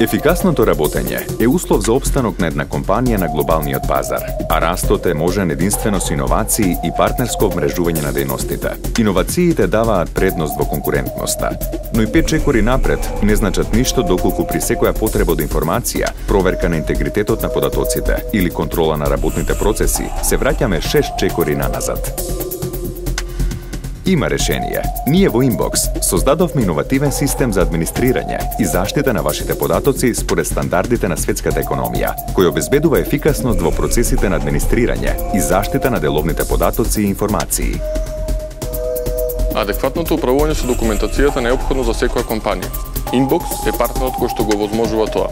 Ефикасното работење е услов за опстанок на една компанија на глобалниот пазар, а растот е можен единствено со иновации и партнерско обмрежување на дејностите. Иновациите даваат предност во конкурентноста, но и 5 чекори напред не значат ништо доколку при секоја потреба од информација, проверка на интегритетот на податоците или контрола на работните процеси, се враќаме 6 чекори наназад. Има решение. Ние во Inbox создадовме иновативен систем за администрирање и заштита на вашите податоци според стандардите на светската економија, кој обезбедува ефикасност во процесите на администрирање и заштита на деловните податоци и информации. Адекватното управување со документацијата е неопходно за секоја компанија. Inbox е партнерот кој што го возможува тоа.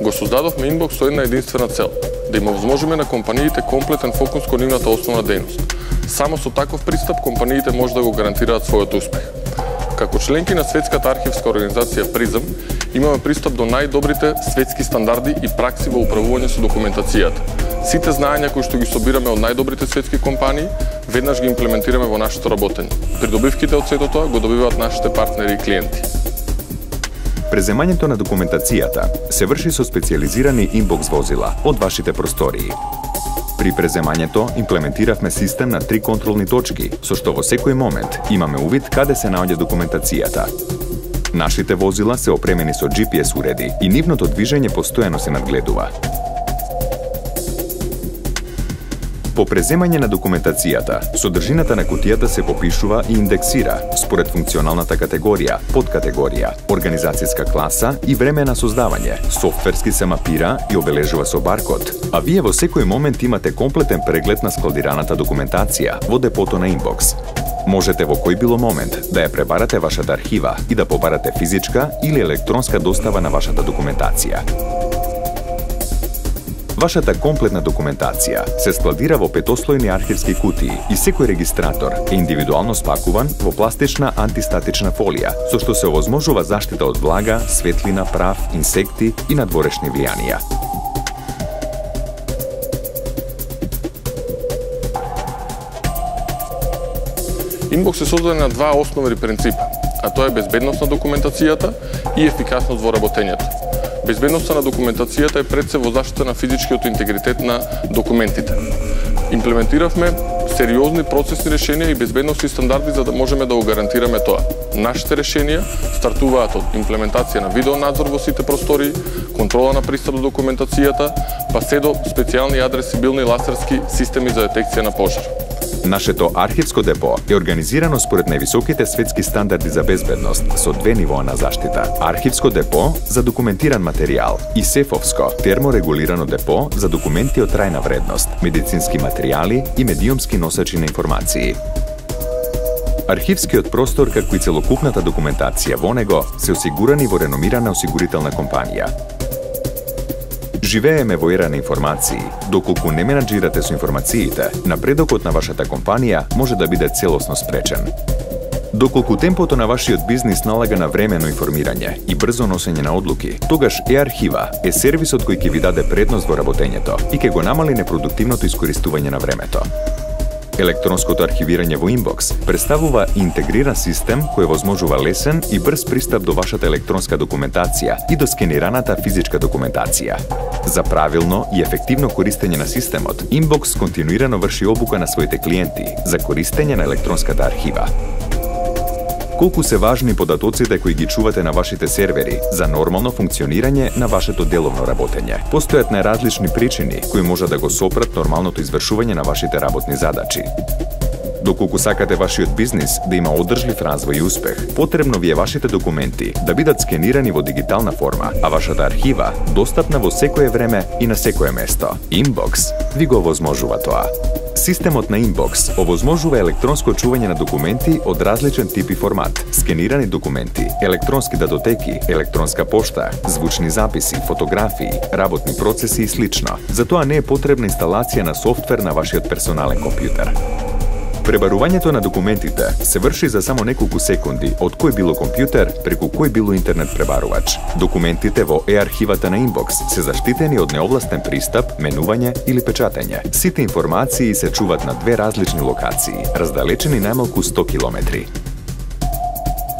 Го создадовме Inbox со една единствена цел – да им овозможиме на компаниите комплетен фокус кон нивната основна дејност. Само со таков пристап компаниите може да го гарантираат својот успех. Како членки на Светската архивска организација Призм, имаме пристап до најдобрите светски стандарди и пракси во управување со документацијата. Сите знаења кои што ги собираме од најдобрите светски компании, веднаш ги имплементираме во нашето работење. Придобивките од сето тоа го добиваат нашите партнери и клиенти. Преземањето на документацијата се врши со специјализирани Inbox возила од вашите простории. При преземањето имплементиравме систем на 3 контролни точки, со што во секој момент имаме увид каде се наоѓа документацијата. Нашите возила се опремени со GPS уреди и нивното движење постојано се надгледува. По преземање на документацијата, содржината на кутијата се попишува и индексира според функционалната категорија, подкатегорија, организацијска класа и време на создавање. Софтверски се мапира и обележува со баркод, а вие во секој момент имате комплетен преглед на складираната документација во депото на Inbox. Можете во кој било момент да ја пребарате вашата архива и да побарате физичка или електронска достава на вашата документација. Вашата комплетна документација се складира во 5-слојни архивски кутии и секој регистратор е индивидуално спакуван во пластична антистатична фолија, со што се овозможува заштита од влага, светлина, прав, инсекти и надворешни влијанија. Inbox е создаден на 2 основни принципа, а тоа е безбедност на документацијата и ефикасност во работењето. Безбедноста на документацијата е пред се во заштита на физичкиот интегритет на документите. Имплементиравме сериозни процесни решенија и безбедносни стандарди за да можеме да го гарантираме тоа. Нашите решенија стартуваат од имплементација на видеонадзор во сите простории, контрола на пристап до документацијата, па се до специјални адресибилни ласерски системи за детекција на пожар. Нашето архивско депо е организирано според највисоките светски стандарди за безбедност со 2 нивоа на заштита. Архивско депо за документиран материјал и сефовско терморегулирано депо за документи од трајна вредност, медицински материјали и медиумски носачи на информации. Архивскиот простор, како и целокупната документација во него, се осигурани во реномирана осигурителна компанија. Живееме во ера на информации. Доколку не менаџирате со информациите, напредокот на вашата компанија може да биде целосно спречен. Доколку темпото на вашиот бизнис налага на времено информирање и брзо носење на одлуки, тогаш e-архива е сервисот кој ќе ви даде предност во работењето и ќе го намали непродуктивното искористување на времето. Електронското архивирање во Inbox представува интегриран систем кој возможува лесен и брз пристап до вашата електронска документација и до скенираната физичка документација. За правилно и ефективно користење на системот, Inbox континуирано врши обука на своите клиенти за користење на електронската архива. Колку се важни податоците кои ги чувате на вашите сервери за нормално функционирање на вашето деловно работење. Постојат најразлични причини кои може да го сопрат нормалното извршување на вашите работни задачи. Доколку сакате вашиот бизнис да има одржлив развој и успех, потребно ви е вашите документи да бидат скенирани во дигитална форма, а вашата архива достапна во секое време и на секое место. Inbox ви го овозможува тоа. Системот на Inbox овозможува електронско чување на документи од различен тип и формат, скенирани документи, електронски датотеки, електронска пошта, звучни записи, фотографии, работни процеси и слично. Затоа не е потребна инсталација на софтвер на вашиот персонален компјутер. Пребарувањето на документите се врши за само неколку секунди од кој било компјутер преку кој било интернет пребарувач. Документите во e-архивата на Inbox се заштитени од неовластен пристап, менување или печатење. Сите информации се чуваат на 2 различни локации, раздалечени најмалку 100 километри.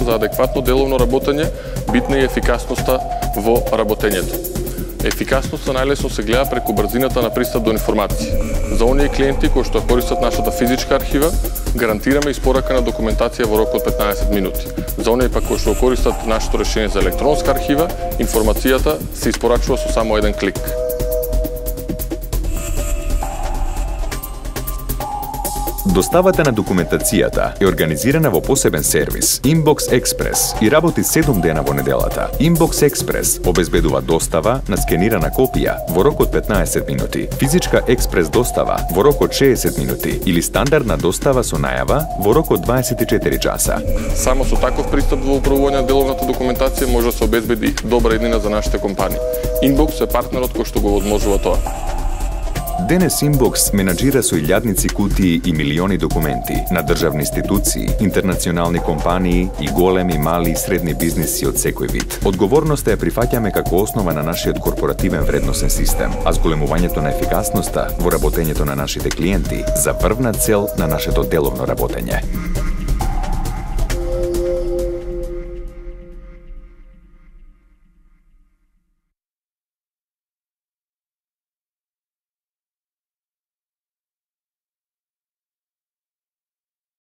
За адекватно деловно работење битна е ефикасноста во работењето. Ефикасноста најлесно се гледа преку брзината на пристап до информации. За оние клиенти кои што користат нашата физичка архива, гарантираме испорака на документација во рок од 15 минути. За оние пак кои што користат нашето решение за електронска архива, информацијата се испорачува со само еден клик. Доставата на документацијата е организирана во посебен сервис Inbox Express и работи 7 дена во неделата. Inbox Express обезбедува достава на скенирана копија во рок од 15 минути, физичка експрес достава во рок од 60 минути или стандардна достава со најава во рок од 24 часа. Само со таков пристап во управување на деловната документација може да се обезбеди добра иднина за нашите компании. Inbox е партнерот кој што го возможува тоа. Денес Inbox менаџира со илјадници кутии и милиони документи на државни институции, интернационални компании и големи, мали и средни бизниси од секој вид. Одговорноста ја прифаќаме како основа на нашиот корпоративен вредносен систем, а зголемувањето на ефикасноста во работењето на нашите клиенти за врвна цел на нашето деловно работење.